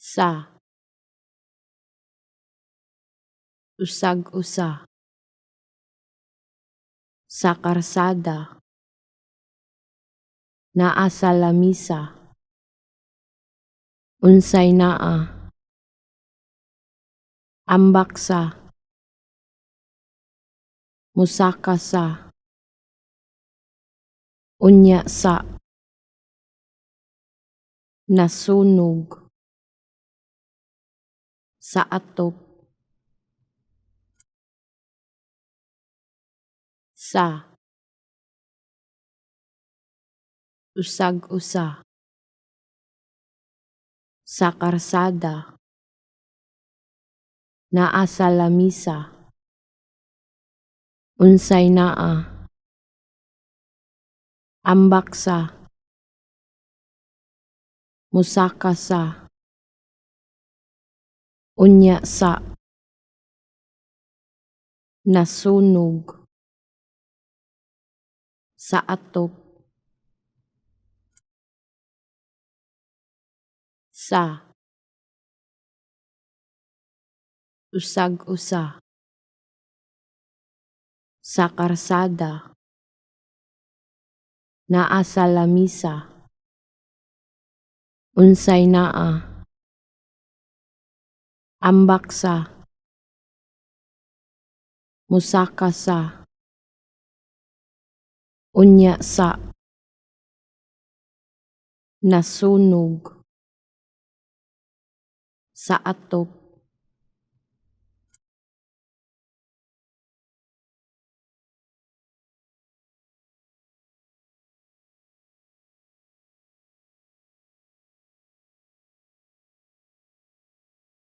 Sa usag-usa sa karsada naa sa lamisa unsay naa ambak sa musaka sa unya sa nasunog sa atop sa usag-usa sa karsada naa sa lamisa unsay naa ambak sa musaka sa unya sa nasunog sa atop sa usag-usa sa karsada naa sa lamisa unsay naa ambak sa musaka sa unya sa nasunog sa atop